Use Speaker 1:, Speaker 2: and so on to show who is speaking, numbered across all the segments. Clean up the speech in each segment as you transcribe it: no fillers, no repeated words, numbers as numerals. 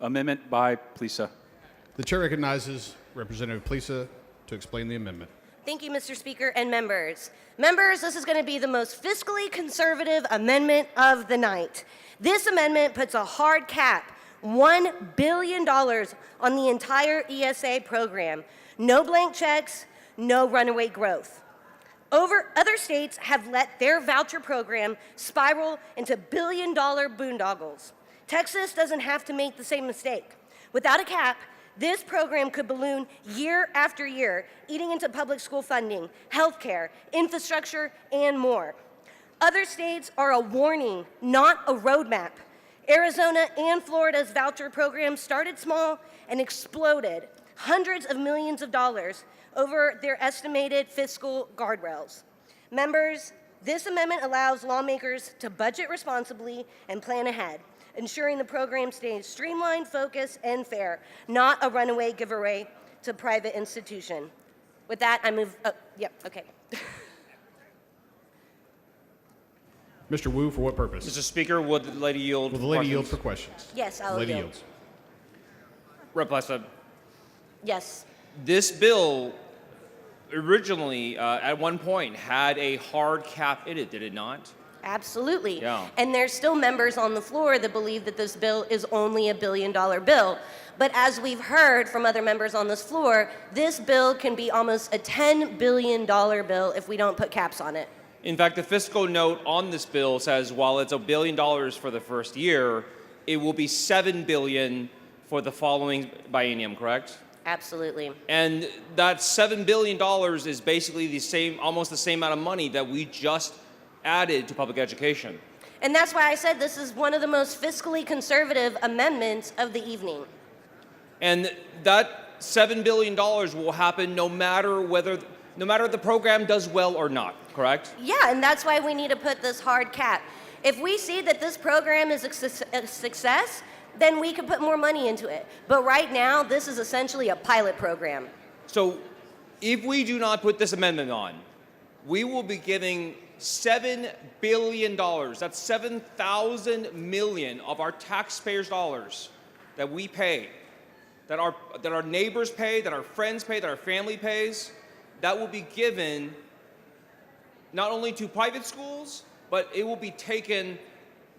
Speaker 1: Amendment by Plisa.
Speaker 2: The chair recognizes Representative Plisa to explain the amendment.
Speaker 3: Thank you, Mr. Speaker and members. Members, this is going to be the most fiscally conservative amendment of the night. This amendment puts a hard cap, $1 billion on the entire ESA program. No blank checks, no runaway growth. Other states have let their voucher program spiral into billion-dollar boondoggles. Texas doesn't have to make the same mistake. Without a cap, this program could balloon year after year, eating into public school funding, healthcare, infrastructure, and more. Other states are a warning, not a roadmap. Arizona and Florida's voucher programs started small and exploded hundreds of millions of dollars over their estimated fiscal guardrails. Members, this amendment allows lawmakers to budget responsibly and plan ahead, ensuring the program stays streamlined, focused, and fair, not a runaway giveaway to private institution. With that, I move, okay.
Speaker 2: Mr. Wu, for what purpose?
Speaker 4: Mr. Speaker, would the lady yield
Speaker 2: Will the lady yield for questions?
Speaker 3: Yes, I'll
Speaker 2: Lady
Speaker 3: yield.
Speaker 2: yields.
Speaker 4: Rep. Plessa,
Speaker 3: Yes.
Speaker 4: this bill originally, at one point, had a hard cap in it, did it not?
Speaker 3: Absolutely.
Speaker 4: Yeah.
Speaker 3: And there's still members on the floor that believe that this bill is only $1 billion bill. But as we've heard from other members on this floor, this bill can be almost a $10 billion bill if we don't put caps on it.
Speaker 4: In fact, the fiscal note on this bill says while it's $1 billion for the first year, it will be $7 billion for the following biennium, correct?
Speaker 3: Absolutely.
Speaker 4: And that $7 billion is basically the same, almost the same amount of money that we just added to public education.
Speaker 3: And that's why I said this is one of the most fiscally conservative amendments of the evening.
Speaker 4: And that $7 billion will happen no matter the program does well or not, correct?
Speaker 3: Yeah, and that's why we need to put this hard cap. If we see that this program is a success, then we can put more money into it. But right now, this is essentially a pilot program.
Speaker 4: So if we do not put this amendment on, we will be giving $7 billion, that's 7,000 million of our taxpayers' dollars that we pay, that our neighbors pay, that our friends pay, that our family pays, that will be given not only to private schools, but it will be taken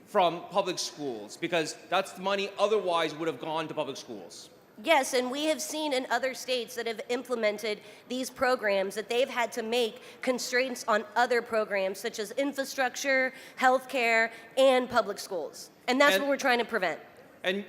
Speaker 4: from public schools because that's the money otherwise would have gone to public schools.
Speaker 3: Yes, and we have seen in other states that have implemented these programs that they've had to make constraints on other programs such as infrastructure, healthcare, and public schools. And that's what we're trying to prevent.
Speaker 4: And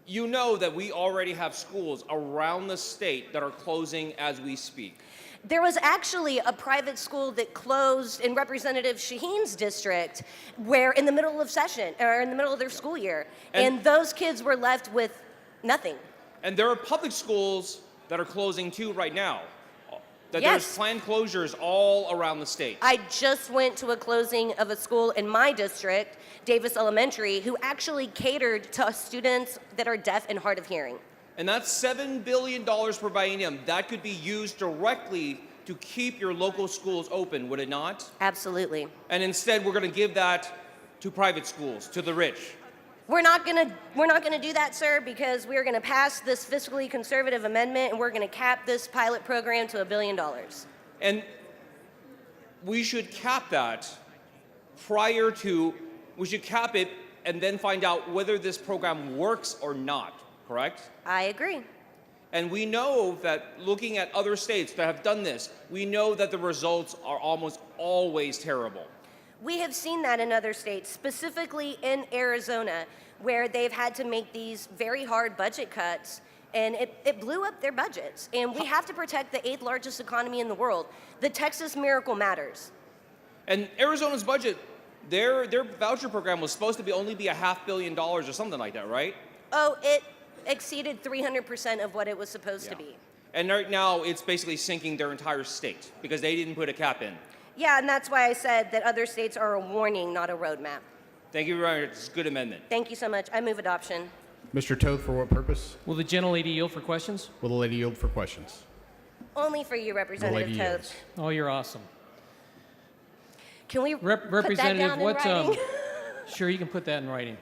Speaker 4: you know that we already have schools around the state that are closing as we speak.
Speaker 3: There was actually a private school that closed in Representative Shaheen's district where in the middle of session, or in the middle of their school year, and those kids were left with nothing.
Speaker 4: And there are public schools that are closing too right now. That
Speaker 3: Yes.
Speaker 4: There's planned closures all around the state.
Speaker 3: I just went to a closing of a school in my district, Davis Elementary, who actually catered to students that are deaf and hard of hearing.
Speaker 4: And that's $7 billion per biennium. That could be used directly to keep your local schools open, would it not?
Speaker 3: Absolutely.
Speaker 4: And instead, we're going to give that to private schools, to the rich.
Speaker 3: We're not gonna do that, sir, because we're gonna pass this fiscally conservative amendment and we're gonna cap this pilot program to $1 billion.
Speaker 4: And we should cap that we should cap it and then find out whether this program works or not, correct?
Speaker 3: I agree.
Speaker 4: And we know that looking at other states that have done this, we know that the results are almost always terrible.
Speaker 3: We have seen that in other states, specifically in Arizona, where they've had to make these very hard budget cuts, and it blew up their budgets. And we have to protect the 8th largest economy in the world. The Texas miracle matters.
Speaker 4: And Arizona's budget, their voucher program was supposed to only be $500 million or something like that, right?
Speaker 3: Oh, it exceeded 300% of what it was supposed to be.
Speaker 4: And right now, it's basically sinking their entire state because they didn't put a cap in.
Speaker 3: Yeah, and that's why I said that other states are a warning, not a roadmap.
Speaker 4: Thank you very much. It's a good amendment.
Speaker 3: Thank you so much. I move adoption.
Speaker 2: Mr. Toth, for what purpose?
Speaker 5: Will the gentlelady yield for questions?
Speaker 2: Will the lady yield for questions?
Speaker 3: Only for you, Representative
Speaker 2: lady
Speaker 3: Toth.
Speaker 2: yields.
Speaker 5: Oh, you're awesome.
Speaker 3: Can we put that
Speaker 5: Representative,
Speaker 3: down in writing?
Speaker 5: Sure, you can put that in writing.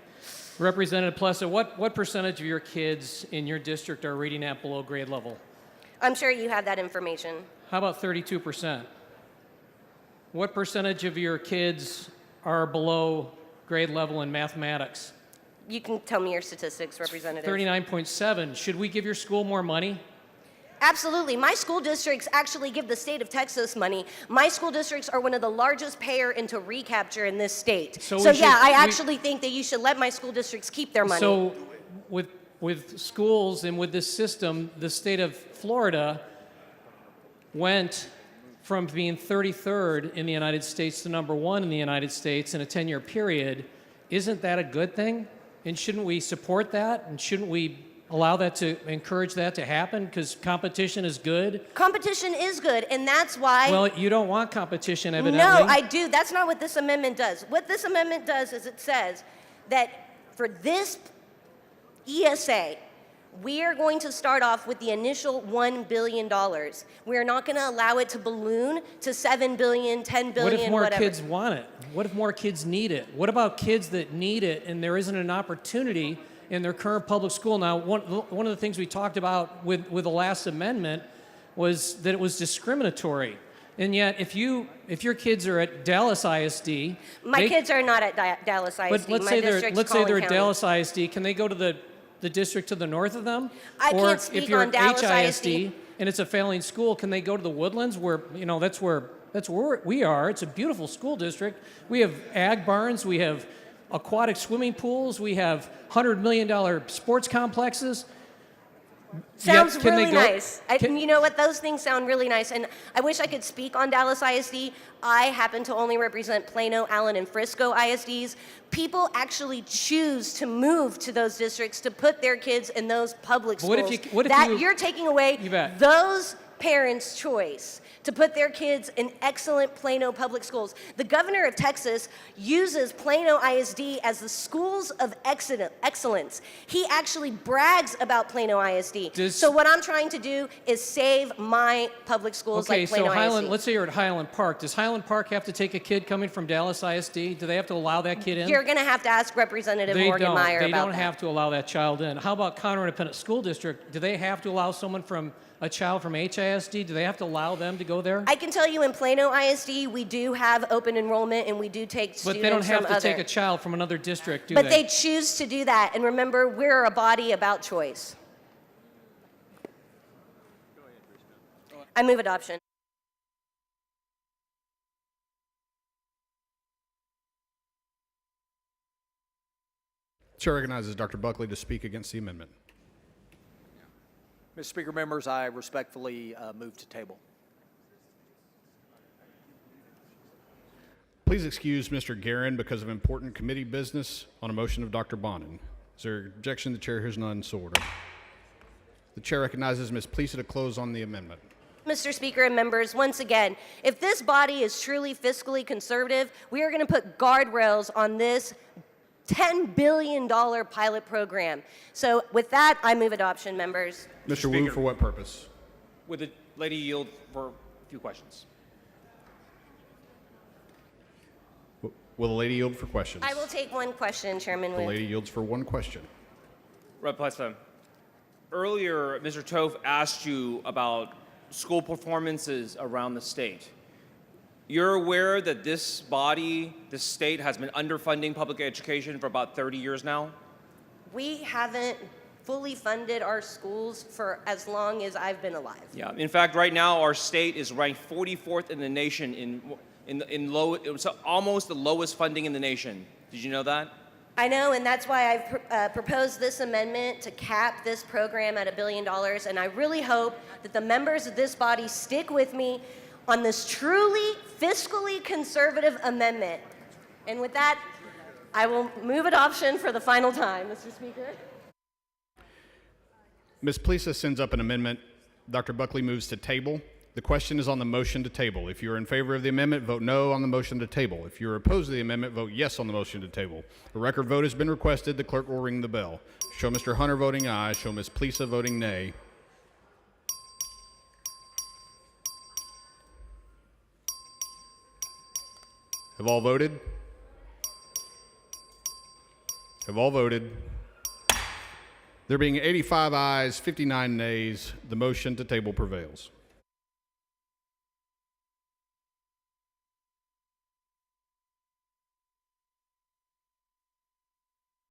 Speaker 5: Representative Plessa, what percentage of your kids in your district are reading at below grade level?
Speaker 3: I'm sure you have that information.
Speaker 5: How about 32%? What percentage of your kids are below grade level in mathematics?
Speaker 3: You can tell me your statistics, Representative.
Speaker 5: 39.7. Should we give your school more money?
Speaker 3: Absolutely. My school districts actually give the state of Texas money. My school districts are one of the largest payer into recapture in this state.
Speaker 5: So
Speaker 3: I actually think that you should let my school districts keep their money.
Speaker 5: So with schools and with this system, the state of Florida went from being 33rd in the United States to number 1 in the United States in a 10-year period. Isn't that a good thing? And shouldn't we support that? And shouldn't we allow that to encourage that to happen? Because competition is good.
Speaker 3: Competition is good, and that's why...
Speaker 5: Well, you don't want competition, evidently.
Speaker 3: No, I do. That's not what this amendment does. What this amendment does is it says that for this ESA, we are going to start off with the initial $1 billion. We are not going to allow it to balloon to $7 billion, $10 billion,
Speaker 5: What if more
Speaker 3: whatever.
Speaker 5: kids want it? What if more kids need it? What about kids that need it and there isn't an opportunity in their current public school? Now, one of the things we talked about with the last amendment was that it was discriminatory. And yet, if your kids are at Dallas ISD...
Speaker 3: My kids are not at Dallas ISD.
Speaker 5: But let's
Speaker 3: My
Speaker 5: say
Speaker 3: district's
Speaker 5: let's say they're
Speaker 3: Collin
Speaker 5: at
Speaker 3: County.
Speaker 5: Dallas ISD. Can they go to the district to the north of them?
Speaker 3: I
Speaker 5: or
Speaker 3: can't speak
Speaker 5: if you're
Speaker 3: on Dallas
Speaker 5: at
Speaker 3: ISD.
Speaker 5: HISD and it's a failing school, can they go to the Woodlands where, that's where we are. It's a beautiful school district. We have ag barns, we have aquatic swimming pools, we have $100 million sports complexes.
Speaker 3: Sounds
Speaker 5: Can they
Speaker 3: really
Speaker 5: go-
Speaker 3: nice. You know what? Those things sound really nice. And I wish I could speak on Dallas ISD. I happen to only represent Plano, Allen, and Frisco ISDs. People actually choose to move to those districts to put their kids in those public schools. You're taking away
Speaker 5: You bet.
Speaker 3: those parents' choice to put their kids in excellent Plano public schools. The governor of Texas uses Plano ISD as the schools of excellence. He actually brags about Plano ISD. So what I'm trying to do is save my public schools
Speaker 5: Okay,
Speaker 3: like Plano
Speaker 5: so
Speaker 3: ISD.
Speaker 5: let's say you're at Highland Park. Does Highland Park have to take a kid coming from Dallas ISD? Do they have to allow that kid in?
Speaker 3: You're going to have to ask Representative Morgan Meyer
Speaker 5: They
Speaker 3: about
Speaker 5: don't
Speaker 3: that.
Speaker 5: have to allow that child in. How about Conroe Independent School District? Do they have to allow a child from HISD? Do they have to allow them to go there?
Speaker 3: I can tell you in Plano ISD, we do have open enrollment and we do take students from
Speaker 5: But they don't have to
Speaker 3: other.
Speaker 5: take a child from another district, do
Speaker 3: But they choose to do that. And remember, we're a body about choice. I move adoption.
Speaker 2: Chair recognizes Dr. Buckley to speak against the amendment.
Speaker 1: Mr. Speaker, members, I respectfully move to table.
Speaker 2: Please excuse Mr. Guerin because of important committee business on a motion of Dr. Bonin. Is there objection? The chair hears none, so ordered. The chair recognizes Ms. Plessa to close on the amendment.
Speaker 3: Mr. Speaker and members, once again, if this body is truly fiscally conservative, we are going to put guardrails on this $10 billion pilot program. So with that, I move adoption, members.
Speaker 2: Mr. Wu,
Speaker 4: Speaker.
Speaker 2: for what purpose?
Speaker 4: Would the lady yield for a few questions?
Speaker 2: Will the lady yield for questions?
Speaker 3: I will take one question, Chairman
Speaker 2: The
Speaker 3: Wu.
Speaker 2: lady yields for one question.
Speaker 4: Rep. Plessa, earlier Mr. Tove asked you about school performances around the state. You're aware that this body, this state, has been underfunding public education for about 30 years now?
Speaker 3: We haven't fully funded our schools for as long as I've been alive.
Speaker 4: Yeah. In fact, right now our state is ranked 44th in the nation in low. It was almost the lowest funding in the nation. Did you know that?
Speaker 3: I know, and that's why I've proposed this amendment to cap this program at $1 billion, and I really hope that the members of this body stick with me on this truly fiscally conservative amendment. And with that, I will move adoption for the final time, Mr. Speaker.
Speaker 2: Ms. Plessa sends up an amendment. Dr. Buckley moves to table. The question is on the motion to table. If you're in favor of the amendment, vote no on the motion to table. If you're opposed to the amendment, vote yes on the motion to table. A record vote has been requested. The clerk will ring the bell. Show Mr. Hunter voting aye. Show Ms. Plessa voting nay. Have all voted? Have all voted? There being 85 ayes, 59 nays, the motion to table prevails.